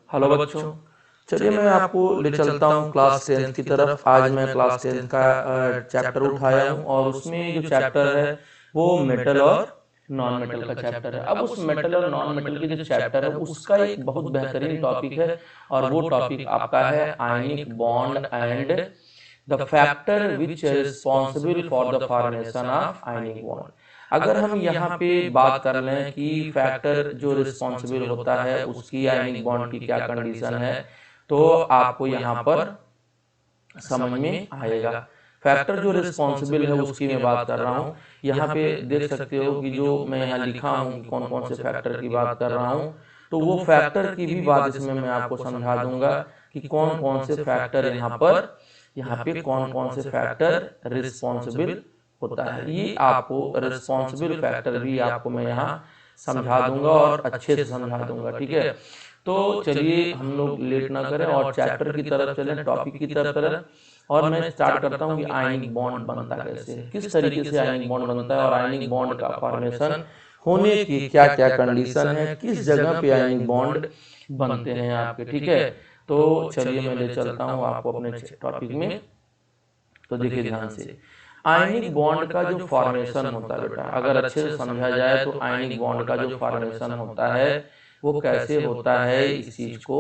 Hello बच्चों, चलिए मैं आपको ले चलता हूँ क्लास 10th की तरफ। आज मैं क्लास 10th का चैप्टर उठाया हूँ और उसमें जो चैप्टर है वो मेटल और नॉन मेटल का चैप्टर है। अब उस मेटल और नॉन मेटल के जो चैप्टर है उसका एक बहुत बेहतरीन टॉपिक है और वो टॉपिक आपका है ionic bond and the factor which responsible for the formation of ionic bond. अगर हम यहाँ पे बात कर लें कि फैक्टर जो रिस्पॉन्सिबल होता है उसकी आयनिक बॉन्ड की क्या कंडीशन है, तो आपको यहाँ पर समझ में आएगा। फैक्टर जो रिस्पॉन्सिबल है उसकी मैं बात कर रहा हूँ। यहाँ पे देख सकते हो कि जो मैं यहाँ लिखा हूँ कि कौन कौन से फैक्टर की बात कर रहा हूँ, तो वो फैक्टर की भी बात इसमें मैं आपको समझा दूंगा कि कौन कौन से फैक्टर यहाँ पे कौन कौन से फैक्टर रिस्पॉन्सिबल होता है। ये आपको रिस्पॉन्सिबल फैक्टर भी आपको मैं यहाँ समझा दूंगा और अच्छे से समझा दूंगा, ठीक है। तो चलिए हम लोग लेट ना करें और चैप्टर की तरफ चलें, टॉपिक की तरफ चलें। और मैं स्टार्ट करता हूँ कि आयनिक बॉन्ड बनता कैसे है, किस तरीके से आयनिक बॉन्ड बनता है और आयनिक बॉन्ड का फॉर्मेशन होने की क्या क्या कंडीशन है, किस जगह पे आयनिक बॉन्ड बनते हैं आपके, ठीक है। तो चलिए मैं ले चलता हूँ आपको अपने टॉपिक में। तो देखिए ध्यान से, आयनिक बॉन्ड का जो फॉर्मेशन होता है बेटा, अगर अच्छे से समझा जाए तो आयनिक बॉन्ड का जो फॉर्मेशन होता है वो कैसे होता है, इस चीज को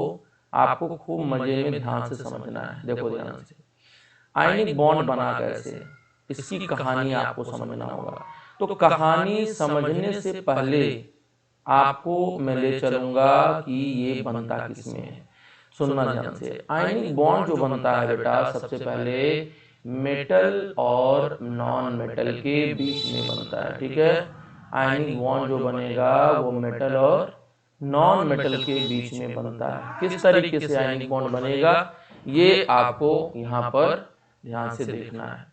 आपको खूब मजे में ध्यान से समझना है। देखो ध्यान से, आयनिक बॉन्ड बना कैसे, इसकी कहानी आपको समझना होगा। तो कहानी समझने से पहले आपको मैं ले चलूंगा कि ये बनता किसमें है। सुनना ध्यान से, आयनिक बॉन्ड जो बनता है बेटा सबसे पहले मेटल और नॉन मेटल के बीच में बनता है, ठीक है। आयनिक बॉन्ड जो बनेगा वो मेटल और नॉन मेटल के बीच में बनता है। किस तरीके से आयनिक बॉन्ड बनेगा ये आपको यहाँ पर ध्यान से देखना है।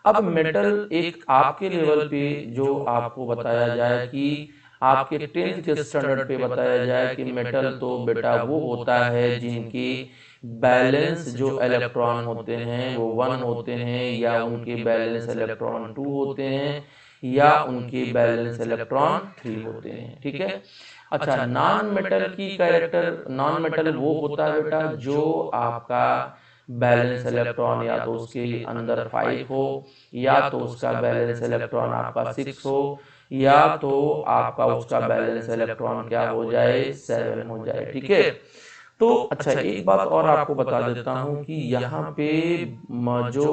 अब मेटल एक आपके लेवल पे जो आपको बताया जाए कि आपके 10th के स्टैंडर्ड पे बताया जाए कि मेटल तो बेटा वो होता है जिनकी बैलेंस जो इलेक्ट्रॉन होते हैं वो 1 होते हैं, या उनके बैलेंस इलेक्ट्रॉन 2 होते हैं, या उनके बैलेंस इलेक्ट्रॉन 3 होते हैं, ठीक है। अच्छा, नॉन मेटल की कैरेक्टर, नॉन मेटल वो होता है बेटा जो आपका बैलेंस इलेक्ट्रॉन या तो उसके अंदर 5 हो, या तो उसका बैलेंस इलेक्ट्रॉन आपका 6 हो, या तो आपका उसका बैलेंस इलेक्ट्रॉन क्या हो जाए, 7 हो जाए, ठीक है। तो अच्छा, एक बात और आपको बता देता हूं कि यहाँ पे जो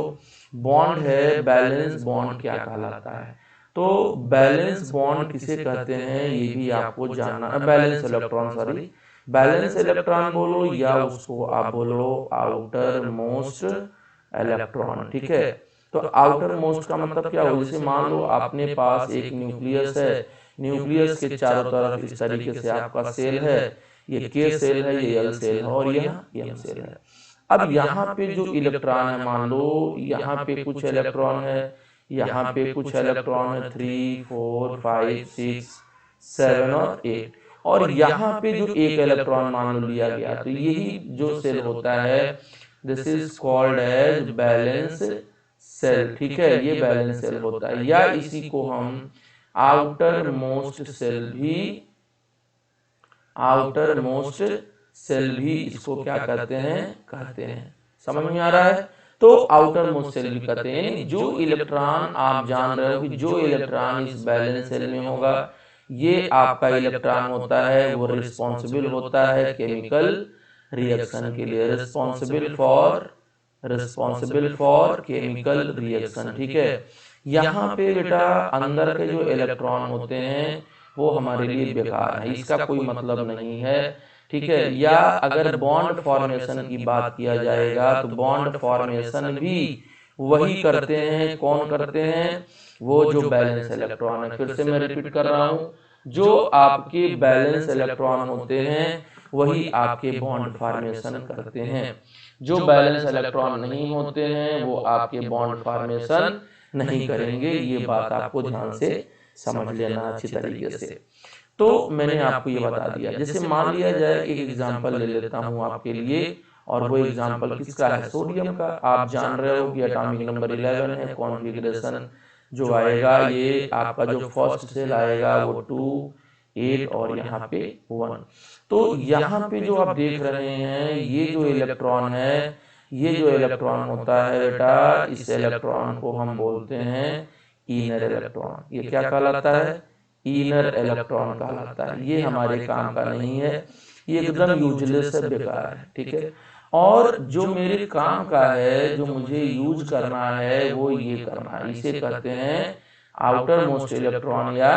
बॉन्ड है बैलेंस बॉन्ड क्या कहलाता है। तो बैलेंस बॉन्ड किसे कहते हैं ये भी आपको जानना है। Balance electron, sorry, balance electron बोलो या उसको आप बोलो आउटर मोस्ट इलेक्ट्रॉन, ठीक है। तो आउटर मोस्ट का मतलब क्या हो, जैसे मान लो अपने पास एक न्यूक्लियस है, न्यूक्लियस के चारों तरफ इस तरीके से आपका सेल है, ये के सेल है, ये एल सेल है और यह एम सेल है। अब यहाँ पे जो इलेक्ट्रॉन है, मान लो यहाँ पे कुछ इलेक्ट्रॉन है, यहाँ पे कुछ इलेक्ट्रॉन है 3 4 5 6 7 और 8, और यहाँ पे जो एक इलेक्ट्रॉन मान लो लिया गया, तो यही जो सेल होता है this is called as balance cell, ठीक है। ये बैलेंस सेल होता है, या इसी को हम आउटर मोस्ट सेल भी, आउटर मोस्ट सेल भी इसको क्या कहते हैं, समझ में आ रहा है। तो आउटर मोस्ट सेल भी कहते हैं, यानी जो इलेक्ट्रॉन आप जान रहे हो कि जो इलेक्ट्रॉन इस बैलेंस सेल में होगा ये आपका इलेक्ट्रॉन होता है, वो रिस्पॉन्सिबल होता है केमिकल रिएक्शन के लिए, रिस्पॉन्सिबल फॉर केमिकल रिएक्शन, ठीक है। यहाँ पे बेटा अंदर के जो इलेक्ट्रॉन होते हैं वो हमारे लिए बेकार है, इसका कोई मतलब नहीं है, ठीक है। या अगर बॉन्ड फॉर्मेशन की बात किया जाएगा तो बॉन्ड फॉर्मेशन भी वही करते हैं, कौन करते हैं, वो जो बैलेंस इलेक्ट्रॉन है। फिर से मैं रिपीट कर रहा हूँ, जो आपके बैलेंस इलेक्ट्रॉन होते हैं वही आपके बॉन्ड फॉर्मेशन करते हैं। जो बैलेंस इलेक्ट्रॉन नहीं होते हैं वो आपके बॉन्ड फॉर्मेशन नहीं करेंगे। ये बात आपको ध्यान से समझ लेना अच्छी तरीके से। तो मैंने आपको ये बता दिया। जैसे मान लिया जाए, एक एग्जांपल ले लेता हूँ आपके लिए, और वो एग्जांपल किसका है, सोडियम का। आप जान रहे हो कि एटॉमिक नंबर 11 है, कॉन्फ़िगरेशन जो आएगा ये आपका जो फर्स्ट सेल आएगा वो 2, 8 और यहाँ पे 1। तो यहाँ पे जो आप देख रहे हैं ये जो इलेक्ट्रॉन है, ये जो इलेक्ट्रॉन होता है बेटा, इस इलेक्ट्रॉन को हम बोलते हैं इनर इलेक्ट्रॉन। ये क्या कहलाता है? इनर इलेक्ट्रॉन कहलाता है। ये हमारे काम का नहीं है, ये एकदम यूजलेस है, बेकार है, ठीक है। और जो मेरे काम का है, जो मुझे यूज करना है, वो ये करना है, इसे कहते हैं आउटर मोस्ट इलेक्ट्रॉन या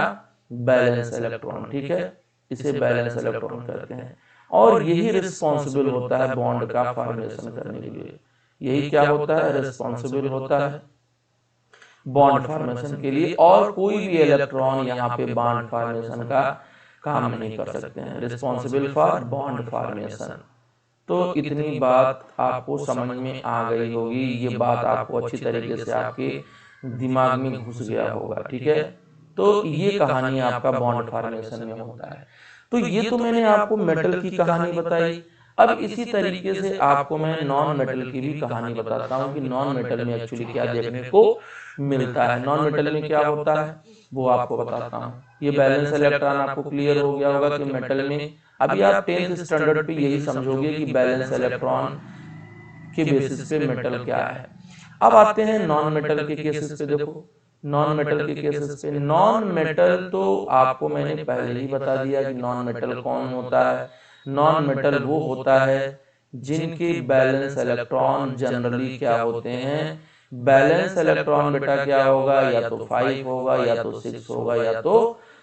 बैलेंस इलेक्ट्रॉन, ठीक है। इसे बैलेंस इलेक्ट्रॉन कहते हैं और यही रिस्पॉन्सिबल होता है बॉन्ड का फॉर्मेशन करने के लिए। यही क्या होता है? रिस्पॉन्सिबल होता है बॉन्ड फॉर्मेशन के लिए, और कोई भी इलेक्ट्रॉन यहाँ पे बॉन्ड फॉर्मेशन का काम नहीं कर सकते हैं। Responsible for bond formation. तो इतनी बात आपको समझ में आ गई होगी, ये बात आपको अच्छी तरीके से आपके दिमाग में घुस गया होगा, ठीक है। तो ये कहानी आपका बॉन्ड फॉर्मेशन में होता है। तो ये तो मैंने आपको मेटल की कहानी बताई। अब इसी तरीके से आपको मैं नॉन मेटल की भी कहानी बताता हूँ कि नॉन मेटल में एक्चुअली क्या देखने को मिलता है। नॉन मेटल में क्या होता है वो आपको बताता हूँ। ये बैलेंस इलेक्ट्रॉन आपको क्लियर हो गया होगा कि मेटल में, अभी आप 10th स्टैंडर्ड पे यही समझोगे कि बैलेंस इलेक्ट्रॉन के बेसिस पे मेटल क्या है। अब आते हैं नॉन मेटल के केसेस पे। देखो नॉन मेटल के केसेस पे, नॉन मेटल तो आपको मैंने पहले ही बता दिया कि नॉन मेटल कौन होता है। नॉन मेटल वो होता है जिनके बैलेंस इलेक्ट्रॉन जनरली क्या होते हैं, बैलेंस इलेक्ट्रॉन बेटा क्या होगा, या तो 5 होगा, या तो 6 होगा, या तो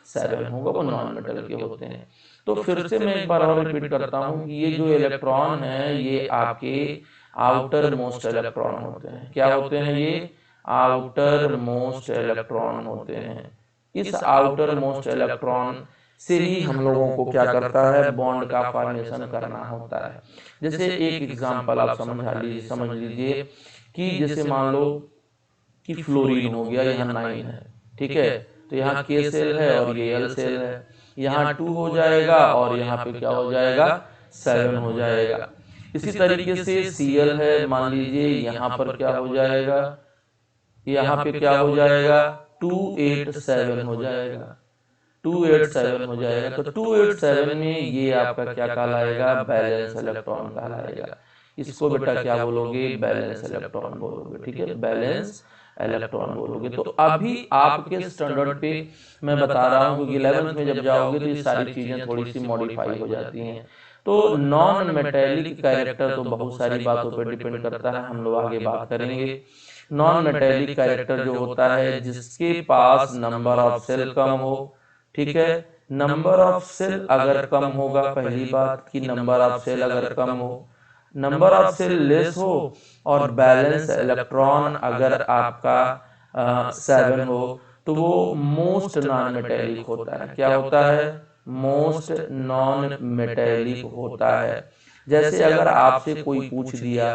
7 होगा, वो नॉन मेटल के होते हैं। तो फिर से मैं एक बार और रिपीट करता हूँ कि ये जो इलेक्ट्रॉन है ये आपके आउटर मोस्ट इलेक्ट्रॉन होते हैं। क्या होते हैं ये? आउटर मोस्ट इलेक्ट्रॉन होते हैं। इस आउटर मोस्ट इलेक्ट्रॉन से ही हम लोगों को क्या करता है, बॉन्ड का फॉर्मेशन करना होता है। जैसे एक एग्जांपल आप समझ लीजिए कि जैसे मान लो कि फ्लोरीन हो गया, यहाँ 9 है, ठीक है। तो यहाँ K सेल है और ये L सेल है, यहाँ 2 हो जाएगा और यहाँ पे क्या हो जाएगा, 7 हो जाएगा। इसी तरीके से Cl है, मान लीजिए यहाँ पर क्या हो जाएगा, यहाँ पे क्या हो जाएगा, 287 हो जाएगा, 287 हो जाएगा। तो 287 में ये आपका क्या कहलाएगा, बैलेंस इलेक्ट्रॉन कहलाएगा। इसको बेटा क्या बोलोगे, बैलेंस इलेक्ट्रॉन बोलोगे, ठीक है, बैलेंस इलेक्ट्रॉन बोलोगे। तो अभी आपके स्टैंडर्ड पे मैं बता रहा हूँ क्योंकि 11th में जब जाओगे तो ये सारी चीजें थोड़ी सी मॉडिफाई हो जाती हैं। तो नॉन मेटेलिक कैरेक्टर तो बहुत सारी बातों पर डिपेंड करता है, हम लोग आगे बात करेंगे। नॉन मेटेलिक कैरेक्टर जो होता है जिसके पास नंबर ऑफ सेल कम हो, ठीक है। नंबर ऑफ सेल अगर कम होगा, पहली बात कि नंबर ऑफ सेल अगर कम हो, नंबर ऑफ सेल लेस हो, और बैलेंस इलेक्ट्रॉन अगर आपका 7 हो, तो वो मोस्ट नॉन मेटेलिक होता है। क्या होता है, मोस्ट नॉन मेटेलिक होता है। जैसे अगर आपसे कोई पूछ दिया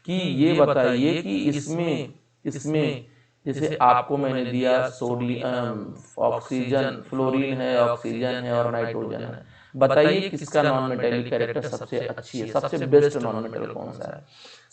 कि ये बताइए कि इसमें इसमें जैसे आपको मैंने दिया सोडियम, ऑक्सीजन, फ्लोरीन है, ऑक्सीजन है और नाइट्रोजन है, बताइए किसका नॉन मेटेलिक कैरेक्टर सबसे अच्छी है, सबसे बेस्ट नॉन मेटल कौन सा है,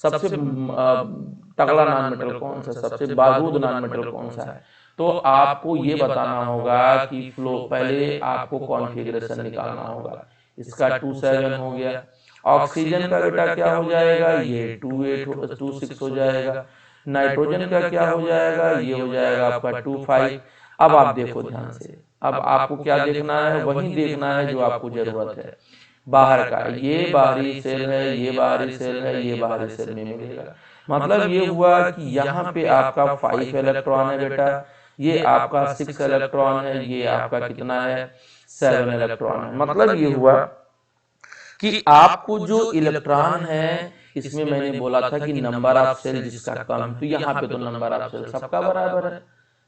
सबसे तगड़ा नॉन मेटल कौन सा है, सबसे बारूद नॉन मेटल कौन सा है। तो आपको ये बताना होगा कि फ्लो, पहले आपको कॉन्फ़िगरेशन निकालना होगा। इसका 27 हो गया, ऑक्सीजन का बेटा क्या हो जाएगा, ये 26 हो जाएगा, नाइट्रोजन का क्या हो जाएगा, ये हो जाएगा आपका 25। अब आप देखो ध्यान से, अब आपको क्या देखना है, वही देखना है जो आपको जरूरत है, बाहर का। ये बाहरी सेल है, ये बाहरी सेल है, ये बाहरी सेल में मिलेगा। मतलब ये हुआ कि यहाँ पे आपका 5 इलेक्ट्रॉन है बेटा, ये आपका 6 इलेक्ट्रॉन है, ये आपका कितना है, 7 इलेक्ट्रॉन है। मतलब ये हुआ कि आपको जो इलेक्ट्रॉन है, इसमें मैंने बोला था कि नंबर ऑफ सेल जिसका कम, तो यहाँ पे तो नंबर ऑफ सेल सबका बराबर है,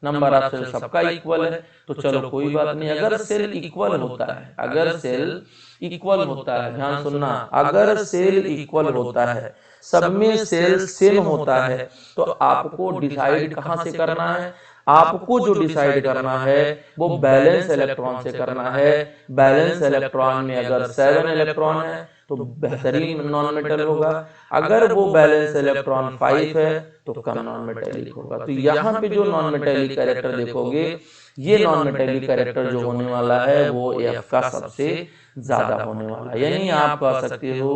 नंबर ऑफ सेल सबका इक्वल है। तो चलो कोई बात नहीं, अगर सेल इक्वल होता है, अगर सेल इक्वल होता है, ध्यान सुनना, अगर सेल इक्वल होता है, सब में सेल सेम होता है, तो आपको डिसाइड कहाँ से करना है, आपको जो डिसाइड करना है वो बैलेंस इलेक्ट्रॉन से करना है। बैलेंस इलेक्ट्रॉन में अगर 7 इलेक्ट्रॉन है तो बेहतरीन नॉन मेटल होगा। अगर वो बैलेंस इलेक्ट्रॉन 5 है तो कम नॉन मेटेलिक होगा। तो यहाँ पे जो नॉन मेटेलिक कैरेक्टर देखोगे, ये नॉन मेटेलिक कैरेक्टर जो होने वाला है वो F का सबसे ज्यादा होने वाला है। यानी आप कह सकते हो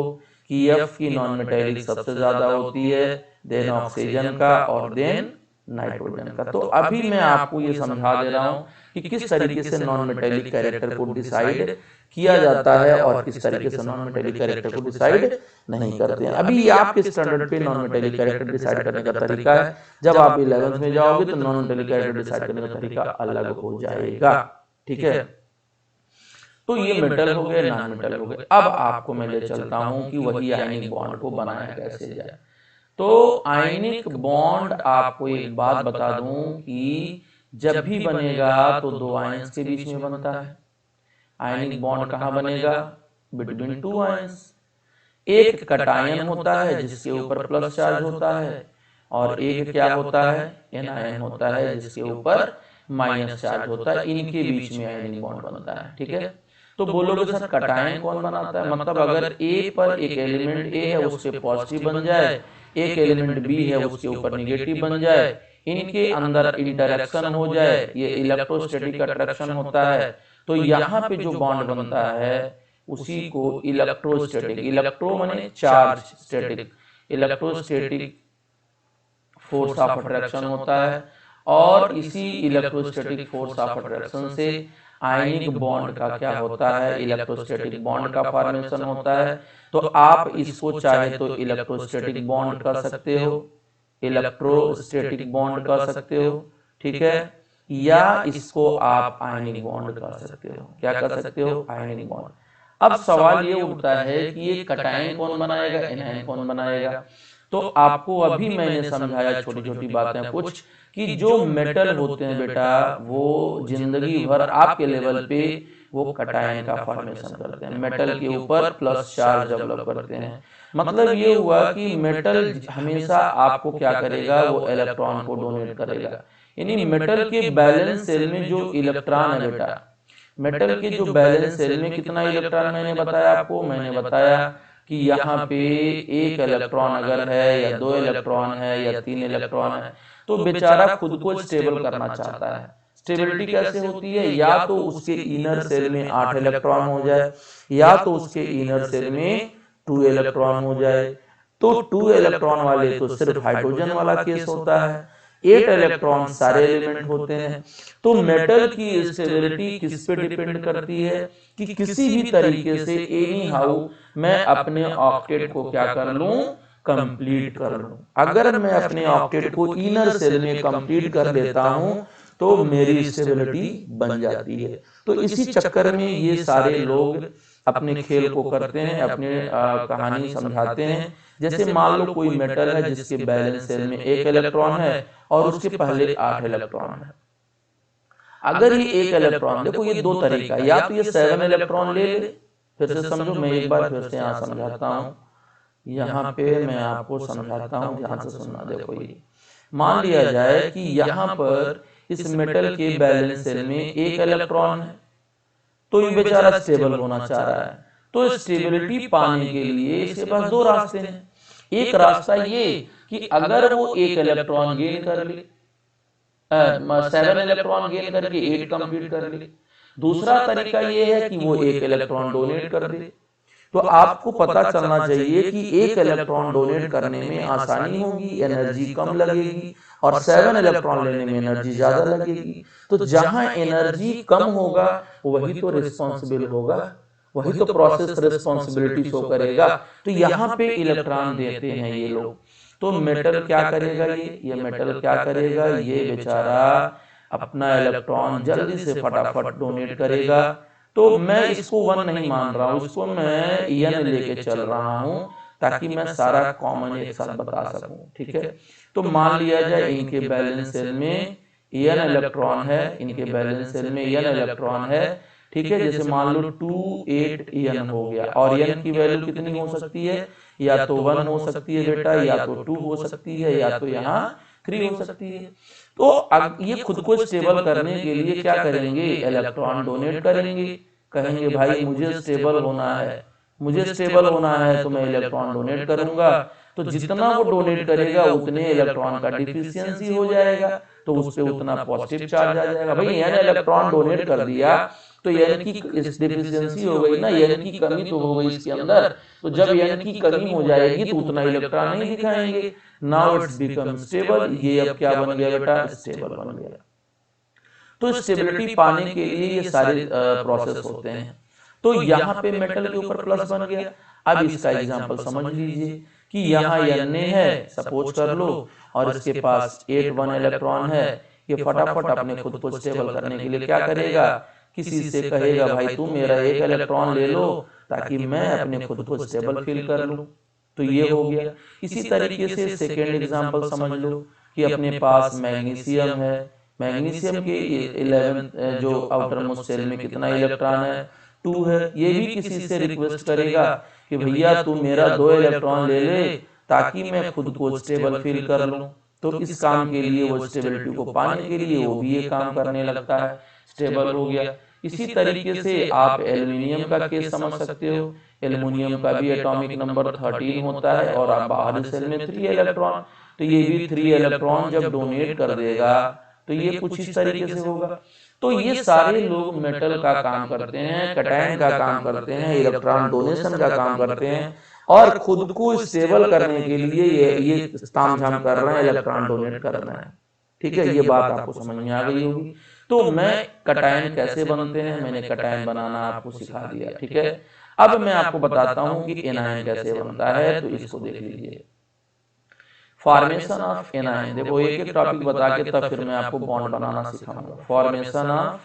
कि F की नॉन मेटेलिक सबसे ज्यादा होती है, देन ऑक्सीजन का और देन नाइट्रोजन का। तो अभी मैं आपको ये समझा दे रहा हूँ कि किस तरीके से नॉन मेटेलिक कैरेक्टर को डिसाइड किया जाता है और किस तरीके से नॉन मेटेलिक कैरेक्टर को डिसाइड नहीं करते हैं। अभी ये आपके स्टैंडर्ड पे नॉन मेटेलिक कैरेक्टर डिसाइड करने का तरीका है। जब आप 11th में जाओगे तो नॉन मेटेलिक कैरेक्टर डिसाइड करने का तरीका अलग हो जाएगा। ठीक है, तो ये मेटल हो गए, नॉन मेटल हो गए। अब आपको मैं ले चलता हूं कि वही आयनिक बॉन्ड को बनाया कैसे जाए। तो आयनिक बॉन्ड आपको एक बात बता दूं कि जब भी बनेगा तो दो आयंस के बीच में बनता है। आयनिक बॉन्ड कहां बनेगा? Between two ions. एक कटायन होता है जिसके ऊपर प्लस चार्ज होता है, और एक क्या होता है? एनायन होता है जिसके ऊपर माइनस चार्ज होता है। इनके बीच में आयनिक बॉन्ड बनता है। ठीक है, तो बोलोगे सर कटायन कौन बनाता है? मतलब अगर ए पर एक एलिमेंट ए है उस पे पॉजिटिव बन जाए, एक एलिमेंट बी है उसके ऊपर निगेटिव बन जाए, इनके अंदर इंटरेक्शन हो जाए, ये इलेक्ट्रोस्टैटिक अट्रैक्शन होता है। तो यहाँ पे जो बॉन्ड बनता है उसी को इलेक्ट्रोस्टैटिक, इलेक्ट्रो माने charge, static, electrostatic force of attraction होता है। और इसी इलेक्ट्रोस्टैटिक फोर्स ऑफ अट्रैक्शन से आयनिक बॉन्ड का क्या होता है? इलेक्ट्रोस्टैटिक बॉन्ड का फॉर्मेशन होता है। तो आप इसको चाहे तो इलेक्ट्रोस्टैटिक बॉन्ड कर सकते हो, इलेक्ट्रोस्टैटिक बॉन्ड कर सकते हो, ठीक है, या इसको आप आयनिक बॉन्ड कर सकते हो। क्या कर सकते हो? Ionic bond. अब सवाल ये उठता है कि ये कटायन कौन बनाएगा, एनायन कौन बनाएगा? तो आपको अभी मैंने समझाया छोटी छोटी बातें कुछ कि जो मेटल होते हैं बेटा वो जिंदगी भर आपके लेवल पे वो कटायन का फॉर्मेशन करते हैं, मेटल के ऊपर प्लस चार्ज डेवलप करते हैं। मतलब ये हुआ कि मेटल हमेशा आपको क्या करेगा? वो इलेक्ट्रॉन को डोनेट करेगा। यानी मेटल के बैलेंस सेल में जो इलेक्ट्रॉन है बेटा, मेटल के जो बैलेंस सेल में कितना इलेक्ट्रॉन मैंने बताया आपको? मैंने बताया कि यहाँ पे एक इलेक्ट्रॉन अगर है या दो इलेक्ट्रॉन है या तीन इलेक्ट्रॉन है तो बेचारा खुद को स्टेबल करना चाहता है। स्टेबिलिटी कैसे होती है? या तो उसके इनर सेल में 8 इलेक्ट्रॉन हो जाए, या तो उसके इनर सेल में 2 इलेक्ट्रॉन हो जाए। तो 2 इलेक्ट्रॉन वाले तो सिर्फ हाइड्रोजन वाला केस होता है, 8 इलेक्ट्रॉन सारे एलिमेंट होते हैं। तो मेटल की स्टेबिलिटी किस पे डिपेंड करती है? कि किसी भी तरीके से एनी हाउ मैं अपने ऑक्टेट को क्या कर लूं? कंप्लीट कर लूं। अगर मैं अपने ऑक्टेट को इनर सेल में कंप्लीट कर लेता हूं तो मेरी स्टेबिलिटी बन जाती है। तो इसी चक्कर में ये सारे लोग अपने खेल को करते हैं, अपने कहानी समझाते हैं। जैसे मान लो कोई मेटल है जिसके बैलेंस सेल में एक इलेक्ट्रॉन है और उसके पहले 8 इलेक्ट्रॉन है। अगर ये एक इलेक्ट्रॉन, देखो ये दो तरीका, या तो ये 7 इलेक्ट्रॉन ले ले, फिर से समझो, मैं एक बार फिर से यहाँ समझाता हूँ, यहाँ पे मैं आपको समझाता हूँ, ध्यान से सुनना। देखो ये मान लिया जाए कि यहाँ पर इस मेटल के बैलेंस सेल में एक इलेक्ट्रॉन है, तो ये बेचारा स्टेबल होना चाह रहा है। तो स्टेबिलिटी पाने के लिए इसके पास दो रास्ते हैं। एक रास्ता ये कि अगर वो एक इलेक्ट्रॉन गेन कर ले, 7 इलेक्ट्रॉन गेन करके 8 कंप्लीट कर ले। दूसरा तरीका ये है कि वो एक इलेक्ट्रॉन डोनेट कर दे। तो आपको पता चलना चाहिए कि एक इलेक्ट्रॉन डोनेट करने में आसानी होगी, एनर्जी कम लगेगी, और 7 इलेक्ट्रॉन लेने में एनर्जी ज्यादा लगेगी। तो जहां एनर्जी कम होगा वही तो रिस्पॉन्सिबल होगा, वही तो प्रोसेस रिस्पॉन्सिबिलिटी शो करेगा। तो यहाँ पे इलेक्ट्रॉन देते हैं ये लोग। तो मेटल क्या करेगा? ये मेटल क्या करेगा? ये बेचारा अपना इलेक्ट्रॉन जल्दी से फटाफट डोनेट करेगा। तो मैं इसको 1 नहीं मान रहा हूं, इसको मैं n लेके चल रहा हूं ताकि मैं सारा कॉमन एक साथ बता सकूं। ठीक है, तो मान लिया जाए इनके बैलेंस सेल में n इलेक्ट्रॉन है, इनके बैलेंस सेल में n इलेक्ट्रॉन है। ठीक है, जैसे मान लो 2 8 n हो गया, और n की वैल्यू कितनी हो सकती है? या तो 1 हो सकती है बेटा, या तो 2 हो सकती है, या तो यहाँ 3 हो सकती है। तो अब ये खुद को स्टेबल करने के लिए क्या करेंगे? इलेक्ट्रॉन डोनेट करेंगे, कहेंगे भाई मुझे स्टेबल होना है, मुझे स्टेबल होना है तो मैं इलेक्ट्रॉन डोनेट करूंगा, तो जितना वो डोनेट करेगा उतने इलेक्ट्रॉन का डिफिशियंसी हो जाएगा, तो उस पे उतना पॉजिटिव चार्ज आ जाएगा। भाई यानी इलेक्ट्रॉन डोनेट कर दिया तो एन की इस डिफिशियंसी हो गई ना, एन की कमी तो हो गई इसके अंदर, तो जब एन की कमी हो जाएगी तो उतना इलेक्ट्रॉन नहीं दिखाएंगे। नाउ इट्स बिकम स्टेबल, ये अब क्या बन गया बेटा, स्टेबल बन गया। तो स्टेबिलिटी पाने के लिए ये सारे प्रोसेस होते हैं। तो यहाँ पे मेटल के ऊपर प्लस बन गया। अब इसका एग्जांपल समझ लीजिए कि यहाँ N है सपोज कर लो, और इसके पास 8 इलेक्ट्रॉन है, ये फटाफट अपने खुद को स्टेबल करने के लिए क्या करेगा, किसी से कहेगा भाई तू मेरा 1 इलेक्ट्रॉन ले लो ताकि मैं अपने खुद को स्टेबल फील कर लूं, तो ये हो गया। इसी तरीके से सेकेंड एग्जांपल समझ लो कि अपने पास मैग्नीशियम है, मैग्नीशियम के 11 जो आउटर मोस्ट शेल में कितना इलेक्ट्रॉन है, 2 है। ये भी किसी से रिक्वेस्ट करेगा कि भैया तू मेरा 2 इलेक्ट्रॉन ले ले ताकि मैं खुद को स्टेबल फील कर लूं। तो इस काम के लिए वो स्टेबिलिटी को पाने के लिए वो भी ये काम करने लगता है, स्टेबल हो गया। इसी तरीके से आप एल्युमिनियम का केस समझ सकते हो। एल्युमिनियम का भी एटॉमिक नंबर 13 होता है और आप बाहरी सेल में 3 इलेक्ट्रॉन, तो ये भी 3 इलेक्ट्रॉन जब डोनेट कर देगा तो ये कुछ इस तरीके से होगा। तो ये सारे लोग मेटल का काम करते हैं, कैटायन का काम करते हैं, इलेक्ट्रॉन डोनेशन का काम करते हैं, और खुद को स्टेबल करने के लिए ये तामझाम कर रहे हैं, इलेक्ट्रॉन डोनेट कर रहे हैं। ठीक है, ये बात आपको समझ में आ गई होगी। तो मैं कैटायन कैसे बनते हैं, मैंने कैटायन बनाना आपको सिखा दिया। ठीक है, अब मैं आपको बताता हूं कि एनायन कैसे बनता है, तो इसको देख लीजिए। फॉर्मेशन ऑफ एनायन, देखो एक एक टॉपिक बता के तब फिर मैं आपको बॉन्ड बनाना सिखाऊंगा। फॉर्मेशन ऑफ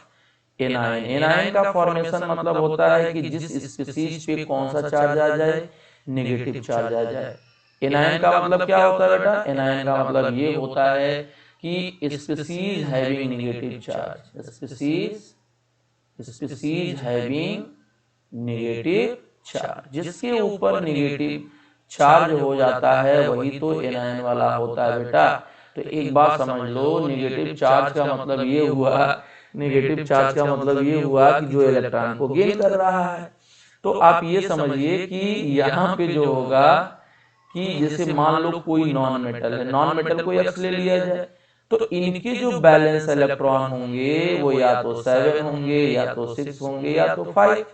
एनायन, एनायन का फॉर्मेशन मतलब होता है कि जिस स्पीशीज पे कौन सा चार्ज आ जाए, नेगेटिव चार्ज आ जाए। एनायन का मतलब क्या होता है बेटा, एनायन का मतलब ये होता है कि species having negative charge, species having negative charge, जिसके ऊपर नेगेटिव चार्ज हो जाता है वही तो एनायन वाला होता है बेटा। तो एक बात समझ लो, नेगेटिव चार्ज का मतलब ये हुआ, नेगेटिव चार्ज का मतलब ये हुआ कि जो इलेक्ट्रॉन को गेन कर रहा है। तो आप ये समझिए कि यहाँ पे जो होगा कि जैसे मान लो कोई नॉन मेटल है, नॉन मेटल को एक्स ले लिया जाए, तो इनके जो बैलेंस इलेक्ट्रॉन होंगे वो या तो 7 होंगे, या तो 6 होंगे, या तो 5।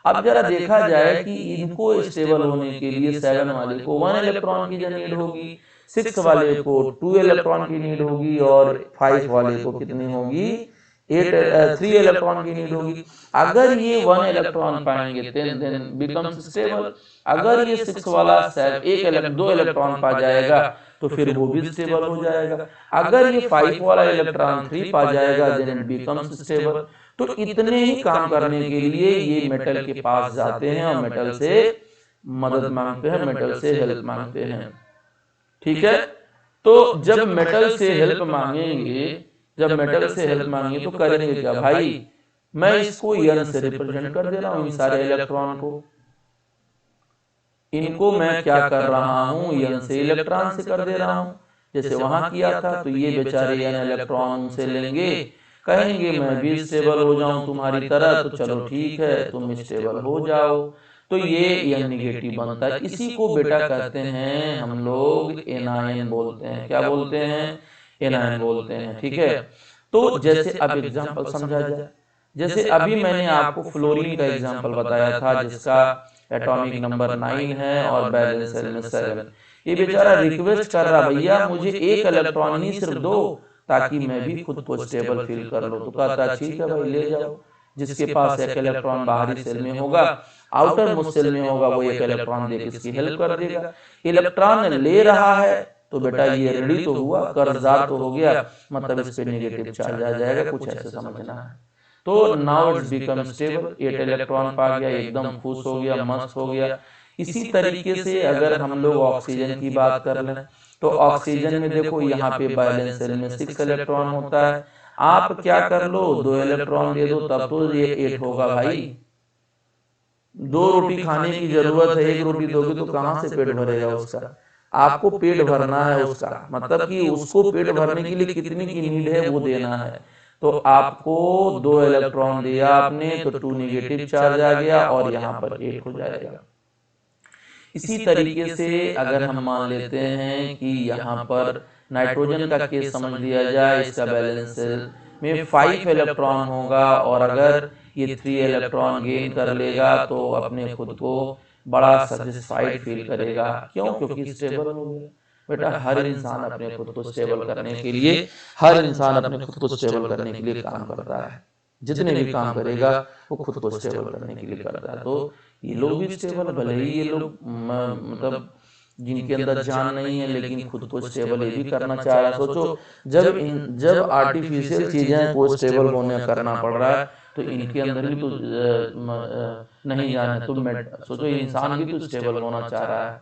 अब जरा देखा जाए कि इनको स्टेबल होने के लिए 7 वाले को 1 इलेक्ट्रॉन की नीड होगी, 6 वाले को 2 इलेक्ट्रॉन की नीड होगी, और 5 वाले को कितनी होगी, 3 इलेक्ट्रॉन की नीड होगी। अगर ये 1 इलेक्ट्रॉन पाएंगे देन बिकम्स स्टेबल। अगर ये 6 वाला 2 इलेक्ट्रॉन पा जाएगा तो फिर वो भी स्टेबल हो जाएगा। अगर ये 5 वाला इलेक्ट्रॉन 3 पा जाएगा देन इट बिकम्स स्टेबल। तो इतने ही काम करने के लिए ये मेटल के पास जाते हैं और मेटल से मदद मांगते हैं, मेटल से हेल्प मांगते हैं। ठीक है, तो जब मेटल से हेल्प मांगेंगे, जब मेटल से हेल्प मांगेंगे तो करेंगे क्या भाई, मैं इसको N से रिप्रेजेंट कर दे रहा हूं, इन सारे इलेक्ट्रॉन को, इनको मैं क्या कर रहा हूं, N से इलेक्ट्रॉन से कर दे रहा हूं। जैसे वहां किया था, तो ये बेचारे N इलेक्ट्रॉन से लेंगे, कहेंगे मैं भी स्टेबल हो जाऊं तुम्हारी तरह, तो चलो ठीक है तुम स्टेबल हो जाओ, तो ये N नेगेटिव बनता है। इसी को बेटा कहते हैं हम लोग एनायन बोलते हैं। क्या बोलते हैं, एनायन बोलते हैं। ठीक है, तो जैसे अब एग्जांपल समझा जाए, जैसे अभी मैंने आपको फ्लोरीन का एग्जांपल बताया था जिसका एटॉमिक नंबर 9 है और बैलेंस सेल में 7। ये बेचारा रिक्वेस्ट कर रहा, भैया मुझे 1 इलेक्ट्रॉन ही सिर्फ दो ताकि मैं भी खुद को स्टेबल फील कर लूं। तो कहता ठीक है भाई ले जाओ, जिसके पास 1 इलेक्ट्रॉन बाहरी सेल में होगा, आउटर मोस्ट सेल में होगा, वो 1 इलेक्ट्रॉन देकर इसकी हेल्प कर देगा। इलेक्ट्रॉन ले रहा है तो बेटा ये रेडी तो हुआ, कर्जदार तो हो गया, मतलब इस पे नेगेटिव चार्ज आ जाएगा, कुछ ऐसे समझना है। तो now it's become stable, 8 electron पा गया, एकदम खुश हो गया, मस्त हो गया। इसी तरीके से अगर हम लोग ऑक्सीजन की बात कर लें, तो ऑक्सीजन में देखो यहाँ पे बैलेंस सेल में 6 इलेक्ट्रॉन होता है। आप क्या कर लो, 2 इलेक्ट्रॉन दे दो, तब तो ये 8 होगा भाई। 2 रोटी खाने की जरूरत है, 1 रोटी दोगे तो कहां से पेट भरेगा उसका, आपको पेट भरना है उसका, मतलब कि उसको पेट भरने के लिए कितनी की नीड है वो देना है। तो आपको 2 इलेक्ट्रॉन दिया आपने, तो 2 नेगेटिव चार्ज आ गया और यहाँ पर 8 हो जाएगा। इसी तरीके से अगर हम मान लेते हैं कि यहाँ पर नाइट्रोजन का केस समझ लिया जाए, इसका बैलेंस सेल में 5 इलेक्ट्रॉन होगा और अगर ये 3 इलेक्ट्रॉन गेन कर लेगा तो अपने खुद को बड़ा सेटिस्फाइड फील करेगा। क्यों? क्योंकि स्टेबल हो गया। बेटा हर इंसान अपने खुद को स्टेबल करने के लिए, हर इंसान अपने खुद को स्टेबल करने के लिए काम करता है। जितने भी काम करेगा वो खुद को स्टेबल करने के लिए करता है। तो ये लोग भी स्टेबल, भले ही ये लोग मतलब जिनके अंदर जान नहीं है लेकिन खुद को स्टेबल ये भी करना चाह रहा है। सोचो जब आर्टिफिशियल चीजें को स्टेबल होने करना पड़ रहा है तो इनके अंदर भी तो नहीं जान है। तो सोचो इंसान भी तो स्टेबल होना चाह रहा है,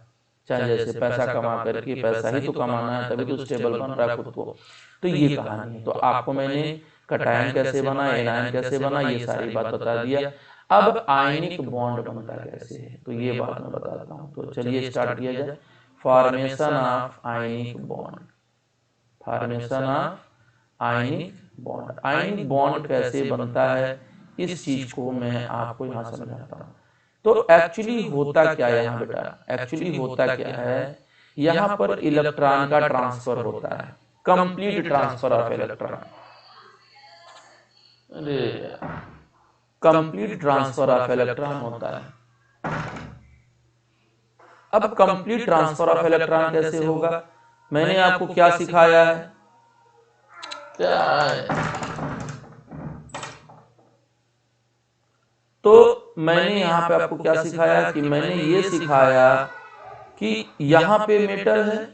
चाहे जैसे पैसा कमा करके, पैसा ही तो कमाना है तभी तो स्टेबल बन रहा है खुद को। तो ये कहानी है। तो आपको मैंने कटायन कैसे बना, एनायन कैसे बना, ये सारी बात बता दिया। अब आयनिक बॉन्ड बनता कैसे है तो ये बात मैं बताता हूँ। तो चलिए स्टार्ट किया जाए। Formation of ionic bond, formation of ionic bond. Ionic bond कैसे बनता है इस चीज को मैं आपको यहाँ समझाता हूँ। तो एक्चुअली होता क्या है यहाँ बेटा, एक्चुअली होता क्या है, यहाँ पर इलेक्ट्रॉन का ट्रांसफर होता है, कंप्लीट ट्रांसफर ऑफ इलेक्ट्रॉन। अरे कंप्लीट ट्रांसफर ऑफ इलेक्ट्रॉन होता है। अब कंप्लीट ट्रांसफर ऑफ इलेक्ट्रॉन कैसे होगा, मैंने आपको क्या सिखाया है, क्या है? तो मैंने यहाँ पे आपको क्या सिखाया कि मैंने ये सिखाया कि यहाँ पे मेटल है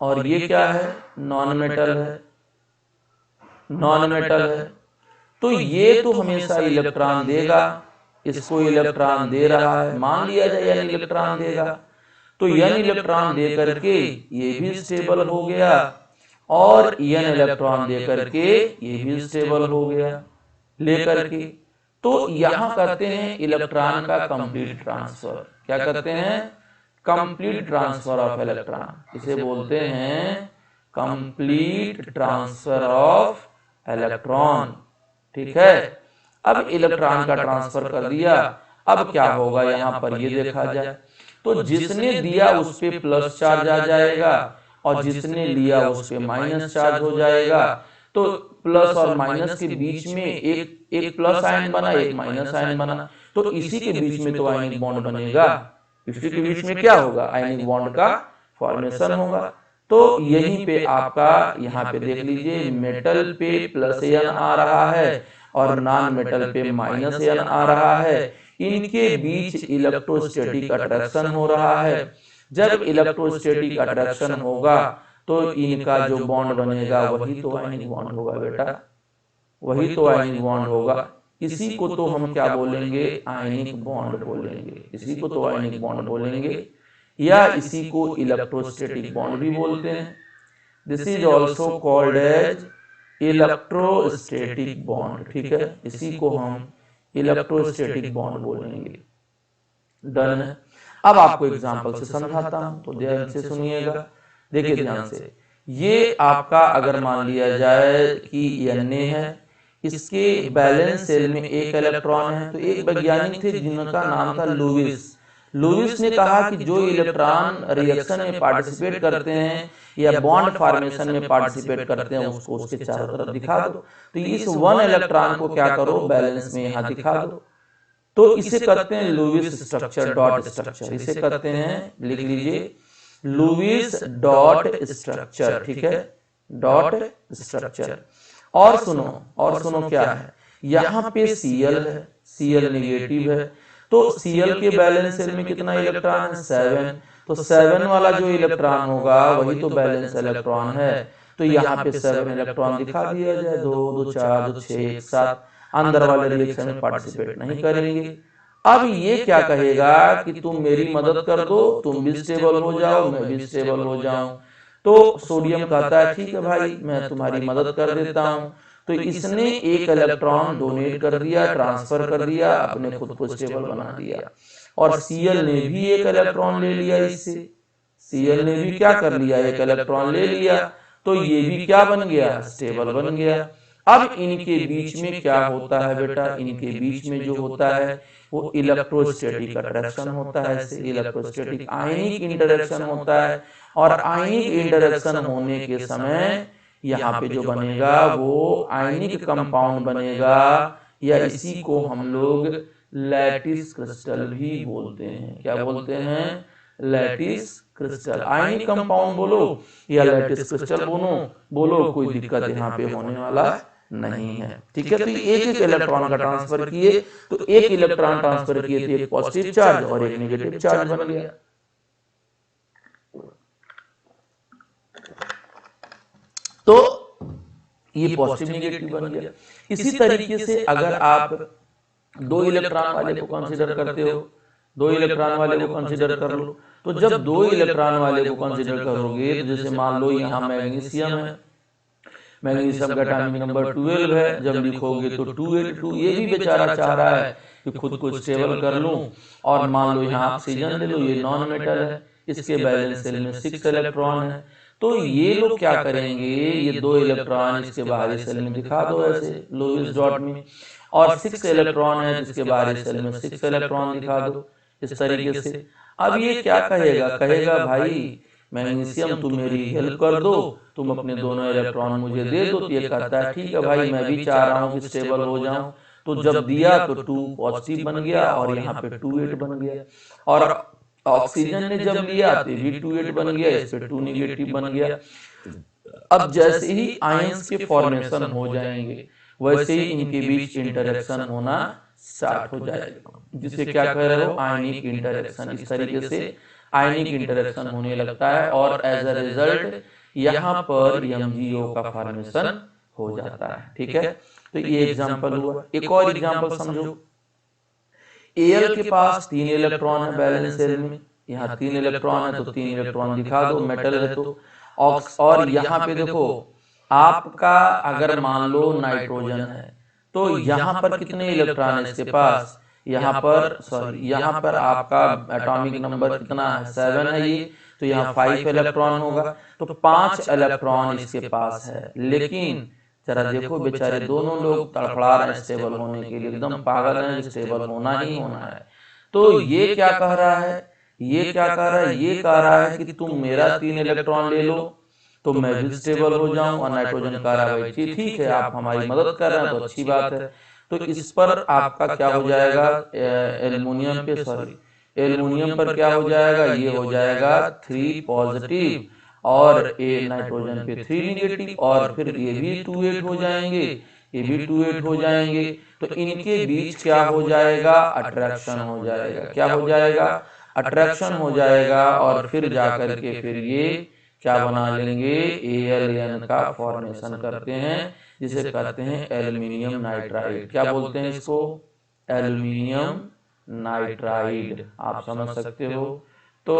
और ये क्या है, नॉन मेटल है, नॉन मेटल है। तो ये तो हमेशा इलेक्ट्रॉन देगा, इसको इलेक्ट्रॉन दे रहा है, मान लिया जाए यानी इलेक्ट्रॉन देगा। तो n इलेक्ट्रॉन दे करके ये भी स्टेबल हो गया और n इलेक्ट्रॉन दे करके ये भी स्टेबल हो गया लेकर के। तो यहां करते हैं इलेक्ट्रॉन का कंप्लीट ट्रांसफर। क्या करते हैं? Complete transfer of electron. इसे बोलते हैं कंप्लीट ट्रांसफर ऑफ इलेक्ट्रॉन। ठीक है, अब इलेक्ट्रॉन का ट्रांसफर कर दिया। अब क्या होगा यहाँ पर ये देखा जाए तो जिसने दिया उस पे प्लस चार्ज आ जाएगा और जिसने लिया उस पे माइनस चार्ज हो जाएगा। तो प्लस और माइनस के बीच में एक प्लस आयन बना, एक माइनस आयन बना। तो इसी के बीच में तो आयनिक बॉन्ड बनेगा। इसी के बीच में क्या होगा, आयनिक बॉन्ड का फॉर्मेशन होगा। तो यहीं पे आपका यहाँ पे देख लीजिए, मेटल पे प्लस एन आ रहा है और नॉन मेटल पे माइनस एन आ रहा है। इनके बीच इलेक्ट्रोस्टैटिक अट्रैक्शन हो रहा है। जब इलेक्ट्रोस्टैटिक अट्रैक्शन होगा तो इनका जो बॉन्ड बनेगा वही तो आयनिक बॉन्ड होगा बेटा, वही तो आयनिक बॉन्ड होगा। इसी को तो हम क्या बोलेंगे, आयनिक बॉन्ड बोलेंगे। इसी को तो आयनिक बॉन्ड बोलेंगे या इसी को इलेक्ट्रोस्टैटिक बॉन्ड भी बोलते हैं। This is also called as electrostatic bond. ठीक है, इसी को हम इलेक्ट्रोस्टैटिक बॉन्ड बोलेंगे। डन है। अब आपको एग्जांपल से समझाता हूं तो ध्यान से सुनिएगा। देखिए ध्यान से, ये आपका अगर मान लिया जाए कि Na है, इसके बैलेंस सेल में एक इलेक्ट्रॉन है। तो एक वैज्ञानिक थे जिनका नाम था लुईस। लुईस ने कहा कि जो इलेक्ट्रॉन रिएक्शन में पार्टिसिपेट करते हैं या बॉन्ड फॉर्मेशन में पार्टिसिपेट करते हैं उसको उसके चारों तरफ दिखा दो। तो इस वन इलेक्ट्रॉन को क्या करो, बैलेंस में यहाँ दिखा दो। तो इसे कहते हैं लुईस स्ट्रक्चर, डॉट स्ट्रक्चर। इसे कहते हैं, लिख लीजिए, लुईस डॉट स्ट्रक्चर। ठीक है, डॉट स्ट्रक्चर। और सुनो क्या है, यहाँ पे Cl है, Cl नेगेटिव है। तो Cl के बैलेंस सेल में कितना इलेक्ट्रॉन है, 7। तो 7 वाला जो इलेक्ट्रॉन होगा वही तो बैलेंस इलेक्ट्रॉन है। तो यहाँ पे 7 इलेक्ट्रॉन दिखा दिया जाए, 2 2 4 2 6 एक साथ। अंदर वाले रिएक्शन में पार्टिसिपेट नहीं करेंगे। अब ये क्या कहेगा कि तुम मेरी मदद कर दो, तुम भी स्टेबल हो जाओ, मैं भी स्टेबल हो जाऊं। तो सोडियम कहता है ठीक है भाई, मैं तुम्हारी मदद कर देता हूं। तो इसने एक इलेक्ट्रॉन डोनेट कर दिया, ट्रांसफर कर दिया, अपने खुद को स्टेबल बना दिया। और Cl ने भी एक इलेक्ट्रॉन ले लिया इससे। Cl ने भी क्या कर लिया, एक इलेक्ट्रॉन ले लिया। तो ये भी क्या बन गया, स्टेबल बन गया। अब इनके बीच में क्या होता है बेटा, इनके बीच में जो होता है वो इलेक्ट्रोस्टैटिक अट्रैक्शन होता है, इलेक्ट्रोस्टैटिक आयनिक इंटरेक्शन होता है। और आयनिक इंटरेक्शन होने के समय यहाँ पे जो बनेगा वो आयनिक कंपाउंड बनेगा, या इसी को हम लोग लैटिस क्रिस्टल भी बोलते हैं। क्या बोलते हैं? Lattice crystal. आयनिक कंपाउंड बोलो या लैटिस क्रिस्टल बोलो, कोई दिक्कत यहाँ पे होने वाला नहीं है। ठीक है, तो एक एक इलेक्ट्रॉन का ट्रांसफर किए, तो एक इलेक्ट्रॉन ट्रांसफर किए तो एक पॉजिटिव चार्ज और एक नेगेटिव चार्ज बन गया। तो ये पॉजिटिव नेगेटिव बन गया। इसी तरीके से अगर आप दो इलेक्ट्रॉन वाले को कंसीडर करते हो, दो इलेक्ट्रॉन वाले को कंसीडर कर लो, तो जब दो इलेक्ट्रॉन वाले को कंसीडर करोगे तो जैसे मान लो यहाँ मैग्नीशियम है, मैग्नीशियम का एटॉमिक नंबर 12 है, जब लिखोगे तो 282। ये भी बेचारा चाह रहा है कि खुद को स्टेबल कर लूं, और मान लो यहाँ ऑक्सीजन ले लो, ये नॉन मेटल है, इसके बैलेंस सेल में 6 इलेक्ट्रॉन है। तो ये लोग क्या करेंगे, ये दो इलेक्ट्रॉन इसके बाहरी सेल में दिखा दो ऐसे लोइस डॉट में, और 6 इलेक्ट्रॉन है इसके बाहरी सेल में 6 इलेक्ट्रॉन दिखा दो इस तरीके से। अब ये क्या कहेगा भाई मैग्नीशियम तुम मेरी हेल्प कर दो, तुम अपने दोनों इलेक्ट्रॉन मुझे दे दो। तो ये कहता है ठीक है भाई, मैं भी चाह रहा हूँ कि स्टेबल हो जाऊं। तो जब दिया तो 2 पॉजिटिव बन गया और यहाँ पे 2 8 बन गया, और ऑक्सीजन ने जब लिया तो भी 2 8 बन गया, इस पे 2 नेगेटिव बन गया। अब जैसे ही आयंस के फॉर्मेशन हो जाएंगे वैसे ही इनके बीच इंटरेक्शन होना स्टार्ट हो जाएगा, जिसे क्या कह रहे हो, आयनिक इंटरेक्शन। इस तरीके से आयनिक इंटरेक्शन होने लगता है और एज अ रिजल्ट यहाँ पर MgO का फॉर्मेशन हो जाता है। ठीक है, तो ये एग्जांपल हुआ। एक और एग्जांपल समझो, Al के पास 3 इलेक्ट्रॉन है बैलेंस सेल में, यहाँ 3 इलेक्ट्रॉन है तो 3 इलेक्ट्रॉन दिखा दो, मेटल है तो। और यहाँ पे देखो आपका अगर मान लो नाइट्रोजन है तो यहाँ पर कितने इलेक्ट्रॉन है इसके पास, यहाँ पर आपका एटॉमिक नंबर कितना है, 7 है ये, तो यहाँ 5 इलेक्ट्रॉन होगा, तो 5 इलेक्ट्रॉन इसके पास है। लेकिन जरा देखो बेचारे दोनों लोग तड़फड़ा रहे हैं स्टेबल होने के लिए, एकदम पागल हैं, स्टेबल होना ही होना है। तो ये क्या कह रहा है, ये कह रहा है कि तुम मेरा 3 इलेक्ट्रॉन ले लो तो मैं भी स्टेबल हो जाऊं। और नाइट्रोजन कह रहा है भाई ठीक है, आप हमारी मदद कर रहे हैं तो अच्छी बात है। तो इस पर आपका क्या हो जाएगा, एल्युमिनियम पर क्या हो जाएगा, ये हो जाएगा 3 पॉजिटिव और नाइट्रोजन पे 3 नेगेटिव, और फिर ये भी 2 8 हो जाएंगे, ये भी 2 8 हो जाएंगे। तो इनके बीच क्या हो जाएगा, अट्रैक्शन हो जाएगा। क्या हो जाएगा, अट्रैक्शन हो जाएगा, और फिर जाकर के फिर ये क्या बना लेंगे, AlN का फॉर्मेशन करते हैं, जिसे कहते हैं एल्युमिनियम नाइट्राइड। क्या बोलते हैं इसको, एल्युमिनियम नाइट्राइड, आप समझ सकते हो। तो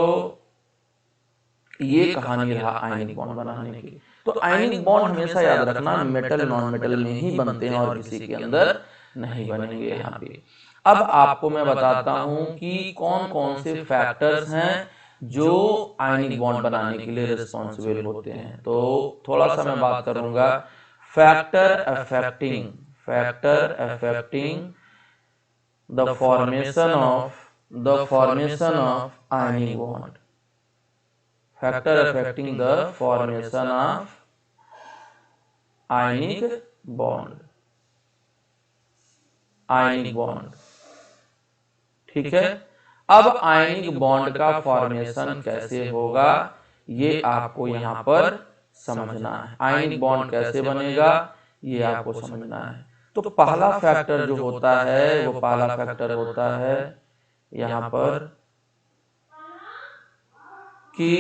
ये कहानी रहा आयनिक बॉन्ड बनाने की। तो आयनिक बॉन्ड हमेशा याद रखना मेटल नॉन मेटल में ही बनते हैं और किसी के अंदर नहीं बनेंगे। यहाँ पे अब आपको मैं बताता हूं कि कौन कौन से फैक्टर्स हैं जो आयनिक बॉन्ड बनाने के लिए रिस्पॉन्सिबल होते हैं। तो थोड़ा सा मैं बात करूंगा factor affecting the formation of ionic bond, factor affecting the formation of ionic bond। ठीक है, अब आयनिक बॉन्ड का फॉर्मेशन कैसे होगा ये आपको यहाँ पर समझना है। आयनिक बॉन्ड कैसे बनेगा ये आपको समझना है। तो पहला फैक्टर जो होता है वो पहला फैक्टर होता है यहाँ पर कि